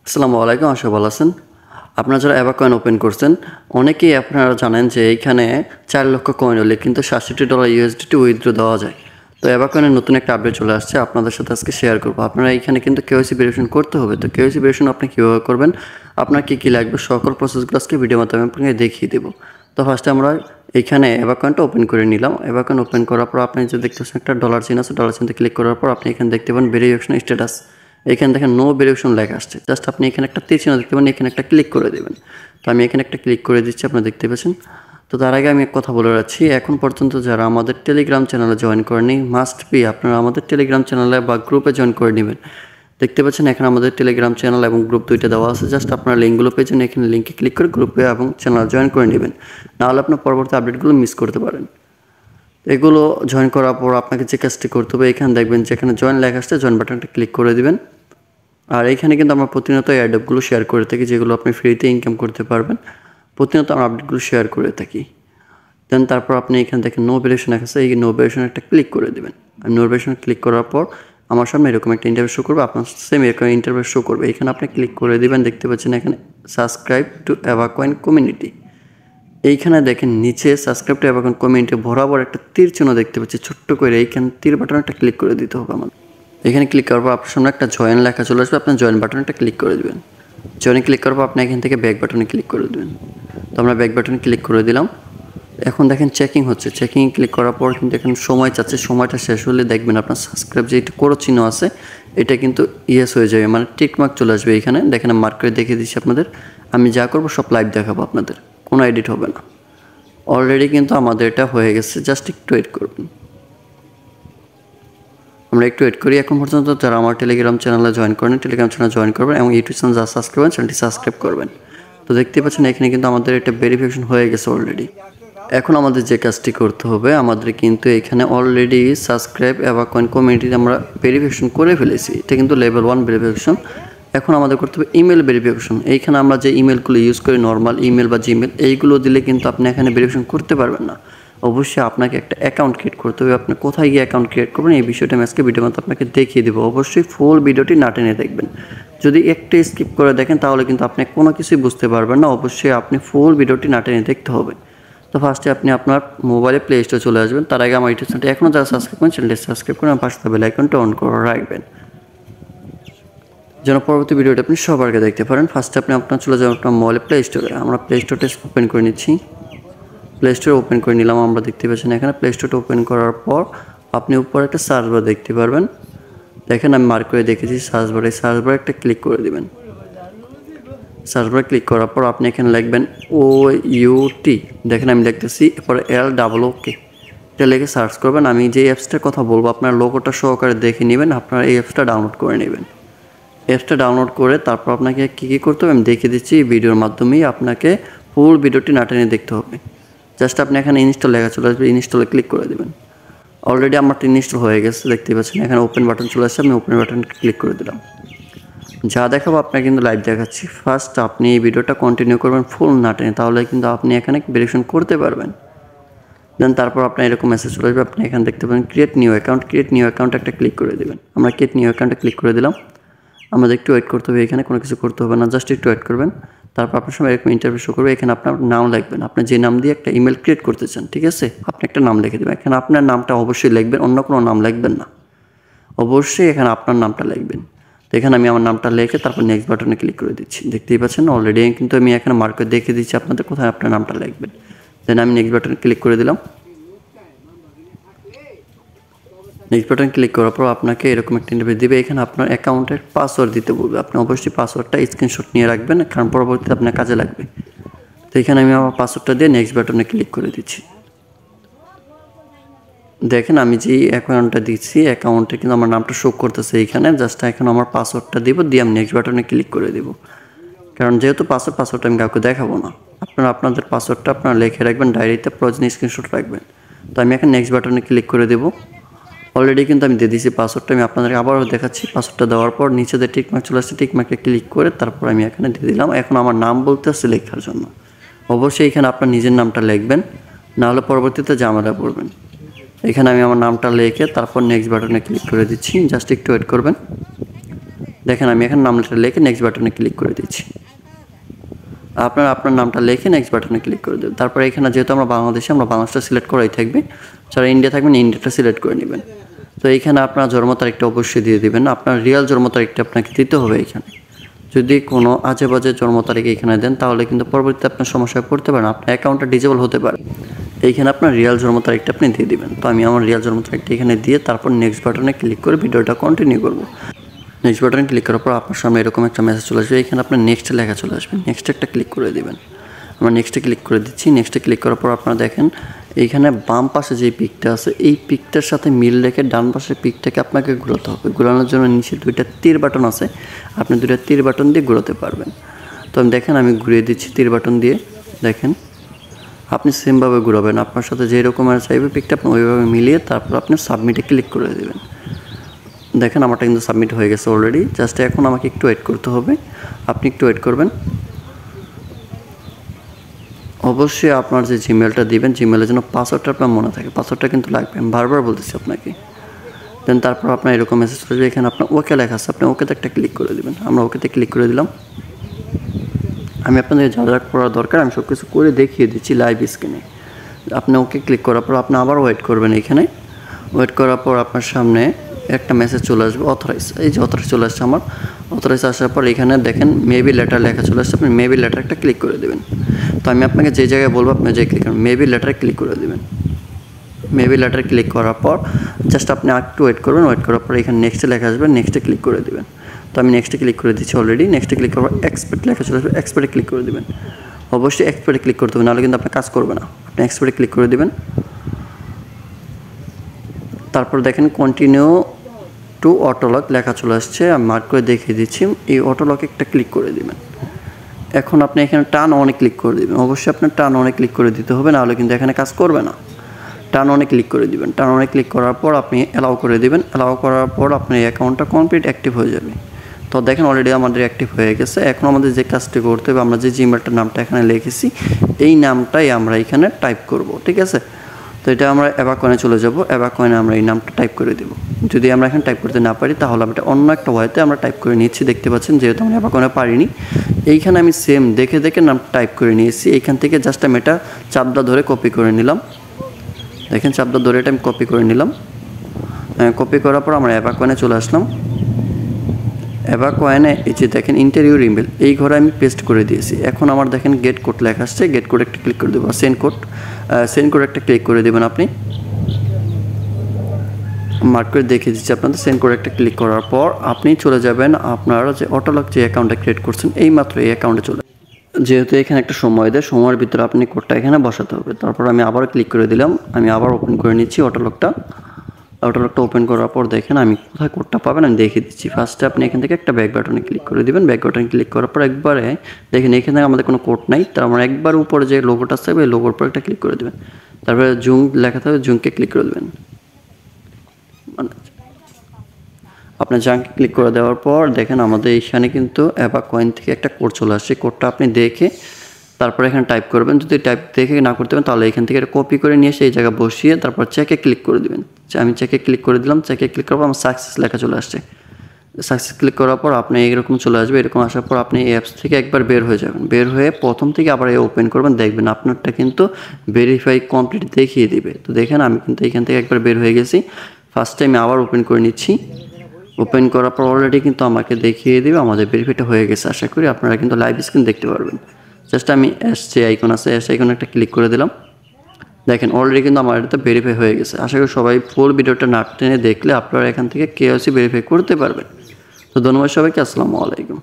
আসসালামু আলাইকুম, আশা ভালো আছেন। আপনারা যারা অ্যাবা কয়েন ওপেন করছেন, অনেকেই আপনারা জানেন যে এইখানে 4 লক্ষ কয়েন হলে কিন্তু $67 USDT উইথড্র দেওয়া যায়। তো অ্যাবা কয়েনের নতুন একটা আপডেট চলে আসছে, আপনাদের সাথে আজকে শেয়ার করবো। আপনারা এইখানে কিন্তু কেওয়াইসি ভেরিফিকেশন করতে হবে। তো কেওয়াইসি ভেরিফিকেশন আপনি কীভাবে করবেন, আপনার কী লাগবে, সকল প্রসেসগুলো আজকে ভিডিওর মাধ্যমে আপনাকে দেখিয়ে দেবো। তো ফার্স্টে আমরা এইখানে অ্যাবা কয়েনটা ওপেন করে নিলাম। অ্যাবা কয়েন ওপেন করার পর আপনি যে দেখতে পাচ্ছেন একটা ডলার চিহ্ন আছে, ডলার চিহ্নতে ক্লিক করার পর আপনি এখানে দেখতে পাবেন ভেরিফিকেশন স্ট্যাটাস। এখানে দেখেন নো ভেরিফিকেশন লেখা আসছে। জাস্ট আপনি এখানে একটা তীর চিহ্ন দেখতে পাবেন, এখানে একটা ক্লিক করে দেবেন। তো আমি এখানে একটা ক্লিক করে দিচ্ছি, আপনারা দেখতে পাচ্ছেন। তো তার আগে আমি এক কথা বলে রাখছি, এখন পর্যন্ত যারা আমাদের টেলিগ্রাম চ্যানেলে জয়েন করেনি, মাস্ট বি আপনারা আমাদের টেলিগ্রাম চ্যানেলে বা গ্রুপে জয়েন করে নেবেন। দেখতে পাচ্ছেন এখানে আমাদের টেলিগ্রাম চ্যানেল এবং গ্রুপ দুইটা দেওয়া আছে। জাস্ট আপনারা লিঙ্কগুলো পেয়েছেন, এখানে লিঙ্কে ক্লিক করে গ্রুপে এবং চ্যানেল জয়েন করে নেবেন, নাহলে আপনার পরবর্তী আপডেটগুলো মিস করতে পারেন। এগুলো জয়েন করার পর আপনাকে যে কাজটি করতে হবে, এখানে দেখবেন যেখানে জয়েন লেখা আসছে, জয়েন বাটনটা ক্লিক করে দিবেন। আর এইখানে কিন্তু আমরা প্রতিনিয়ত অ্যাডগুলো শেয়ার করে থাকি, যেগুলো আপনি ফ্রিতে ইনকাম করতে পারবেন। প্রতিনিয়ত আমরা আপডেটগুলো শেয়ার করে থাকি। দেন তারপর আপনি এখানে দেখেন নো ভেরিফিকেশন আছে, এই নো ভেরিফিকেশন একটা ক্লিক করে দেবেন। আর নো ভেরিফিকেশন ক্লিক করার পর আমার সামনে এরকম একটা ইন্টারভিউ শো করবে, আপনার সেম এরকম ইন্টারভিউ শো করবে। এখানে আপনি ক্লিক করে দেবেন। দেখতে পাচ্ছেন এখানে সাবস্ক্রাইব টু অ্যাবা কয়েন কমিউনিটি। এইখানে দেখেন নিচে সাবস্ক্রাইব টু অ্যাবা কয়েন কমিউনিটি বরাবর একটা তীর চিহ্ন দেখতে পাচ্ছি ছোট্ট করে, এইখানে তীর বাটন একটা ক্লিক করে দিতে হবে আমাদের। এখানে ক্লিক করার পর আপনার সামনে একটা জয়েন লেখা চলে আসবে, আপনার জয়েন বাটনটা ক্লিক করে দেবেন। জয়েনে ক্লিক করার পর আপনি এখান থেকে ব্যাক বাটনে ক্লিক করে দেবেন। তো আমরা ব্যাক বাটনে ক্লিক করে দিলাম। এখন দেখেন চেকিং হচ্ছে, চেকিং ক্লিক করার পর কিন্তু এখানে সময় চাচ্ছে। সময়টা শেষ হলে দেখবেন আপনার সাবস্ক্রাইব যে কোড়ো চিহ্ন আছে এটা কিন্তু ইয়েস হয়ে যাবে, মানে টিকমার্ক চলে আসবে। এখানে দেখেন আমি মার্ক করে দেখিয়ে দিচ্ছি আপনাদের। আমি যা করবো সব লাইভ দেখাবো আপনাদের, কোনো এডিট হবে না। অলরেডি কিন্তু আমাদের এটা হয়ে গেছে, জাস্ট একটু ওয়েট করবেন। আমরা একটু ওয়েট করি। এখন পর্যন্ত যারা আমার টেলিগ্রাম চ্যানেলে জয়েন করেন, টেলিগ্রাম চ্যানেল জয়েন করবেন এবং ইউটিউব চ্যানেল যা সাবস্ক্রাইব করেন চ্যানেলটি সাবস্ক্রাইব করবেন। তো দেখতে পাচ্ছেন এখানে কিন্তু আমাদের এটা ভেরিফিকেশন হয়ে গেছে অলরেডি। এখন আমাদের যে কাজটি করতে হবে, আমাদের কিন্তু এখানে অলরেডি সাবস্ক্রাইব অ্যাবা কয়েন কমিউনিটিতে আমরা ভেরিফিকেশন করে ফেলেছি। এটা কিন্তু লেভেল 1 ভেরিফিকেশন। এখন আমাদের করতে হবে ইমেল ভেরিফিকেশন। এইখানে আমরা যে ইমেলগুলো ইউজ করি, নর্মাল ইমেল বা জিমেল, এইগুলো দিলে কিন্তু আপনি এখানে ভেরিফিকেশন করতে পারবেন না। অবশ্যই আপনাকে একটা অ্যাকাউন্ট ক্রিয়েট করতে হবে। আপনি কোথায় গিয়ে অ্যাকাউন্ট ক্রিয়েট করবেন এই বিষয়টা আমি আজকে ভিডিওর মধ্যে আপনাকে দেখিয়ে দেবো। অবশ্যই ফুল ভিডিওটি না টেনে দেখবেন। যদি একটু স্কিপ করে দেখেন তাহলে কিন্তু আপনি কোনো কিছুই বুঝতে পারবেন না। অবশ্যই আপনি ফুল ভিডিওটি না টেনে দেখতে হবে। তো ফার্স্টে আপনি আপনার মোবাইলে প্লে স্টোরে চলে আসবেন। তার আগে আমার ইউটিউব চ্যানেলটি এখনও যারা সাবস্ক্রাইব করেন চ্যানেলটি সাবস্ক্রাইব করে আমার পাশে বেল আইকনটা অন করে রাখবেন, যেন পরবর্তী ভিডিওটা আপনি সবার আগে দেখতে পারেন। ফার্স্টে আপনি আপনার চলে যাবেন আপনার মোবাইলে প্লে স্টোরে। আমরা প্লে স্টোরটা ওপেন করে নিচ্ছি। প্লে স্টোর ওপেন করে নিলাম। আমরা দেখতে পাচ্ছেন এখানে প্লে স্টোরটা ওপেন করার পর আপনি উপরে একটা সার্চ বার দেখতে পারবেন। দেখেন আমি মার্ক করে দেখেছি সার্চ বারে, সার্চ বারে একটা ক্লিক করে দেবেন। সার্চ বারে ক্লিক করার পর আপনি এখানে লিখবেন OUT। দেখেন আমি লিখতেছি, এরপরে LOOK এটা লিখে সার্চ করবেন। আমি যে অ্যাপসটার কথা বলবো আপনার লোগোটা সহকারে দেখে নেবেন, আপনারা এই অ্যাপসটা ডাউনলোড করে নেবেন। অ্যাপসটা ডাউনলোড করে তারপর আপনাকে কী করতে হবে আমি দেখিয়ে দিচ্ছি। এই ভিডিওর মাধ্যমেই আপনাকে ফুল ভিডিওটি না টেনে দেখতে হবে। জাস্ট আপনি এখানে ইনস্টল লেখা চলে আসবে, ইনস্টলে ক্লিক করে দেবেন। অলরেডি আমার ইনস্টল হয়ে গেছে, দেখতে পাচ্ছেন এখানে ওপেন বাটন চলে আসছে। আমি ওপেন বাটন ক্লিক করে দিলাম। যা দেখাবো আপনাকে কিন্তু লাইভ দেখাচ্ছি। ফার্স্ট আপনি এই ভিডিওটা কন্টিনিউ করবেন ফুল না টেনে, তাহলে কিন্তু আপনি এখানে ভেরিফিকেশন করতে পারবেন। দেন তারপর আপনার এরকম মেসেজ চলে আসবে। আপনি এখানে দেখতে পাবেন create new account. Create new account একটা ক্লিক করে দেবেন। আমরা ক্রিয়েট নিউ অ্যাকাউন্টে ক্লিক করে দিলাম। আমাদের একটু ওয়েট করতে হবে, এখানে কোনো কিছু করতে হবে না, জাস্ট একটু ওয়েট করবেন। তারপর আপনার সময় এরকম ইন্টারভিউ শো করবে। এখানে আপনার নাম লিখবেন, আপনি যে নাম দিয়ে একটা ইমেল ক্রিয়েট করতে চান, ঠিক আছে? আপনি একটা নাম লিখে দেবেন। এখানে আপনার নামটা অবশ্যই লিখবেন, অন্য কোনো নাম লিখবেন না। অবশ্যই এখানে আপনার নামটা লিখবেন। তো এখানে আমি আমার নামটা লিখে তারপর নেক্সট বাটনে ক্লিক করে দিচ্ছি। দেখতেই পাচ্ছেন অলরেডি কিন্তু আমি এখানে মার্ক করে দেখিয়ে দিচ্ছি আপনাদের কোথায় আপনার নামটা লিখবেন। দেন আমি নেক্সট বাটনে ক্লিক করে দিলাম। নেক্সট বাটন ক্লিক করার পর আপনাকে এরকম একটা ইন্টারভিউ দিবে। এখানে আপনার অ্যাকাউন্টের পাসওয়ার্ড দিতে বলবে। আপনি অবশ্যই পাসওয়ার্ডটা স্ক্রিনশট নিয়ে রাখবেন, কারণ পরবর্তীতে আপনার কাজে লাগবে। তো এখানে আমি আমার পাসওয়ার্ডটা দিয়ে নেক্সট বাটনে ক্লিক করে দিচ্ছি। দেখেন আমি যে অ্যাকাউন্টটা দিচ্ছি, অ্যাকাউন্টে কিন্তু আমার নামটা শো করতেছে এইখানে। জাস্ট এখন আমার পাসওয়ার্ডটা দিব, দিয়ে আমি নেক্সট বাটনে ক্লিক করে দেবো। কারণ যেহেতু পাসওয়ার্ডটা আমি কাউকে দেখাবো না, আপনারা আপনাদের পাসওয়ার্ডটা আপনারা লিখে রাখবেন ডায়েরিতে, প্রয়োজনীয় স্ক্রিনশট রাখবেন। তো আমি এখন নেক্সট বাটনে ক্লিক করে দেবো। অলরেডি কিন্তু আমি দিয়ে দিয়েছি পাসওয়ার্ডটা। আমি আপনাদেরকে আবারও দেখাচ্ছি। পাসওয়ার্ডটা দেওয়ার পর নিচে যে টিকমার্ক চলে আসছে, টিকমার্কে ক্লিক করে তারপর আমি এখানে দিয়ে দিলাম। এখন আমার নাম বলতে আসছে লেখার জন্য। অবশ্যই এখানে আপনার নিজের নামটা লিখবেন, নাহলে পরবর্তীতে ঝামেলা পড়বেন। এখানে আমি আমার নামটা লিখে তারপর নেক্সট বাটনে ক্লিক করে দিচ্ছি। জাস্ট একটু ওয়েট করবেন। দেখেন আমি এখানে নামটা লিখে নেক্সট বাটনে ক্লিক করে দিচ্ছি। আপনারা আপনার নামটা লিখে নেক্সট বাটনে ক্লিক করে দেবেন। তারপরে এখানে যেহেতু আমরা বাংলাদেশে, আমরা বাংলাদেশটা সিলেক্ট করাই থাকবে। যারা ইন্ডিয়া থাকবেন ইন্ডিয়াটা সিলেক্ট করে নেবেন। তো এইখানে আপনার জন্ম তারিখটা অবশ্যই দিয়ে দেবেন। আপনার রিয়েল জন্ম তারিখটা আপনাকে দিতে হবে এখানে। যদি কোনো আজে বাজে জন্ম তারিখ এখানে দেন তাহলে কিন্তু পরবর্তীতে আপনার সমস্যায় পড়তে পারেন, আপনার অ্যাকাউন্টটা ডিজেবল হতে পারে। এইখানে আপনার রিয়েল জন্ম তারিখটা আপনি দিয়ে দিবেন। তো আমি আমার রিয়েল জন্ম তারিখটা এখানে দিয়ে তারপর নেক্সট বাটনে ক্লিক করে ভিডিওটা কন্টিনিউ করব। নেক্সট বাটনে ক্লিক করার পর আপনার সামনে এরকম একটা মেসেজ চলে আসবে। এখানে আপনার নেক্সট লেখা চলে আসবে, নেক্সট একটা ক্লিক করে দেবেন। আমরা নেক্সটে ক্লিক করে দিচ্ছি। নেক্সটে ক্লিক করার পর আপনারা দেখেন এইখানে বাম পাশে যে পিকটা আছে এই পিকটার সাথে মিল রেখে ডান পাশের পিকটাকে আপনাকে ঘোরাতে হবে। ঘোরানোর জন্য নিচে 2টা তীর বাটন আছে, আপনি 2টা তীর বাটন দিয়ে ঘোরাতে পারবেন। তো আমি দেখেন আমি ঘুরিয়ে দিচ্ছি তীর বাটন দিয়ে। দেখেন আপনি সেমভাবে ঘুরাবেন, আপনার সাথে যেই রকমের চাইবে পিকটা আপনি ওইভাবে মিলিয়ে তারপর আপনি সাবমিটে ক্লিক করে দেবেন। দেখেন আমারটা কিন্তু সাবমিট হয়ে গেছে অলরেডি। জাস্ট এখন আমাকে একটু ওয়েট করতে হবে, আপনি একটু ওয়েট করবেন। অবশ্যই আপনার যে জিমেলটা দিবেন জিমেলের জন্য পাসওয়ার্ডটা আপনার মনে থাকে, পাসওয়ার্ডটা কিন্তু লাগবে, আমি বারবার বলতেছি আপনাকে। দেন তারপর আপনার এরকম মেসেজ আসবে, এখানে আপনার ওকে লেখা আছে, আপনি ওকেতে একটা ক্লিক করে দেবেন। আমরা ওকেতে ক্লিক করে দিলাম। আমি আপনাদের যা যা করা দরকার আমি সব কিছু করে দেখিয়ে দিচ্ছি লাইভ স্ক্রিনে। আপনি ওকে ক্লিক করার পর আপনি আবার ওয়েট করবেন। এখানে ওয়েট করার পর আপনার সামনে একটা মেসেজ চলে আসবে অথরাইজ। এই যে অথরাইজ চলে আসছে আমার। অথরাইজ আসার পর এখানে দেখেন মেবি লেটার লেখা চলে আসছে, আপনি মেবি লেটার একটা ক্লিক করে দেবেন। তো আমি আপনাকে যে জায়গায় বলবো আপনি যে ক্লিক করবেন, মেবি লেটারে ক্লিক করে দেবেন। মেবি লেটার ক্লিক করার পর জাস্ট আপনি একটু ওয়েট করবেন। ওয়েট করার পর এখানে নেক্সটে লেখা আসবে, নেক্সটে ক্লিক করে দেবেন। তো আমি নেক্সটে ক্লিক করে দিচ্ছি অলরেডি। নেক্সটে ক্লিক করার পর এক্সপেক্ট লেখা চলে আসবে, এক্সপেক্টে ক্লিক করে দেবেন। অবশ্যই এক্সপেক্টে ক্লিক করতে হবে, নাহলে কিন্তু আপনার কাজ করবে না। আপনি এক্সপেক্টে ক্লিক করে দেবেন। তারপর দেখেন কন্টিনিউ টু অটোলক লেখা চলে আসছে, আমি মার্ক করে দেখিয়ে দিচ্ছি। এই অটোলকে একটা ক্লিক করে দেবেন। এখন আপনি এখানে টার্ন অনে ক্লিক করে দেবেন। অবশ্যই আপনার টার্ন অনে ক্লিক করে দিতে হবে, নাহলে কিন্তু এখানে কাজ করবে না। টার্ন অনে ক্লিক করে দিবেন। টার্ন অনে ক্লিক করার পর আপনি অ্যালাউ করে দিবেন। অ্যালাউ করার পর আপনার অ্যাকাউন্টটা কমপ্লিট অ্যাক্টিভ হয়ে যাবে। তো দেখেন অলরেডি আমাদের অ্যাক্টিভ হয়ে গেছে। এখন আমাদের যে কাজটি করতে হবে, আমরা যে জিমেলটার নামটা এখানে লিখেছি এই নামটাই আমরা এখানে টাইপ করব, ঠিক আছে। তো এটা আমরা অ্যাবাকয়েনে চলে যাব। অ্যাবাকয়েনে আমরা এই নামটা টাইপ করে দেব। যদি আমরা এখানে টাইপ করতে না পারি তাহলে আমরা অন্য একটা ওয়েতে আমরা টাইপ করে নিচ্ছি। দেখতে পাচ্ছেন যেহেতু আমরা অ্যাবাকয়েনে পারিনি, এইখানে আমি সেম দেখে দেখে নাম টাইপ করে নিয়েছি। এইখান থেকে জাস্ট আমি এটা চাপটা ধরে কপি করে নিলাম। দেখেন চাপটা ধরে এটা আমি কপি করে নিলাম। কপি করার পর আমরা অ্যাবাকয়েনে চলে আসলাম। অ্যাবাকয়েনে এই যে দেখেন ইন্টারভিউ ইমেল এই ঘরে আমি পেস্ট করে দিয়েছি। এখন আমার দেখেন গেট কোড লেখা আসছে, গেট কোড একটা ক্লিক করে দেবো। সেন্ড কোড একটা ক্লিক করে দেবেন। আপনি মার্ক করে দেখিয়ে দিচ্ছি আপনাদের। সেন্ড কোড একটা ক্লিক করার পর আপনি চলে যাবেন আপনার যে অটোলক যে অ্যাকাউন্টটা ক্রিয়েট করছেন এই মাত্র এই অ্যাকাউন্টে চলে। যেহেতু এখানে একটা সময় দেয়, সময়ের ভিতরে আপনি কোডটা এখানে বসাতে হবে। তারপর আমি আবার ক্লিক করে দিলাম। আমি আবার ওপেন করে নিচ্ছি অটোলকটা ওপেন করার পর দেখেন আমি কোথায় কোডটা পাবেন আমি দেখিয়ে দিচ্ছি। ফার্স্টে আপনি এখান থেকে একটা ব্যাক বাটনে ক্লিক করে দেবেন। ব্যাক বাটনে ক্লিক করার পর একবারে দেখেন এখানে আমাদের কোনো কোড নাই, তার মানে একবার উপরে যে লোগোটা থাকবে এই লোগোর পর একটা ক্লিক করে দেবেন। তারপরে জুম লেখা থাকবে, জুমকে ক্লিক করে দেবেন। মানে আপনার জাঙ্কে ক্লিক করে দেওয়ার পর দেখেন আমাদের এইখানে কিন্তু অ্যাবাকয়েন থেকে একটা কোড চলে আসছে। কোডটা আপনি দেখে তারপর এখানে টাইপ করবেন। যদি টাইপ দেখে না করতে পারেন তাহলে এখান থেকে কপি করে নিয়ে এসে এই জায়গায় বসিয়ে তারপর চেকে ক্লিক করে দেবেন। আমি চেকে ক্লিক করে দিলাম। চেকে ক্লিক করার পর আমার সাকসেস লেখা চলে আসছে। সাকসেস ক্লিক করার পর আপনি এরকম চলে আসবে। এরকম আসার পর আপনি এই অ্যাপস থেকে একবার বের হয়ে যাবেন। বের হয়ে প্রথম থেকে আবার ওপেন করবেন, দেখবেন আপনারটা কিন্তু ভেরিফাই কমপ্লিট দেখিয়ে দিবে। তো দেখেন আমি কিন্তু এখান থেকে একবার বের হয়ে গেছি। ফার্স্ট টাইম আবার ওপেন করে নিচ্ছি। ওপেন করার পর অলরেডি কিন্তু আমাকে দেখিয়ে দেবে আমাদের ভেরিফাইটা হয়ে গেছে। আশা করি আপনারা কিন্তু লাইভ স্ক্রিন দেখতে পারবেন। জাস্ট আমি যে আইকন আছে আইকন একটা ক্লিক করে দিলাম। দেখেন অলরেডি কিন্তু আমার এটা ভেরিফাই হয়ে গেছে। আশা করি সবাই ফুল ভিডিওটা না টেনে দেখলে আপনারা এখান থেকে কেওয়াইসি ভেরিফাই করতে পারবেন। তো ধন্যবাদ সবাইকে। আসসালামু আলাইকুম।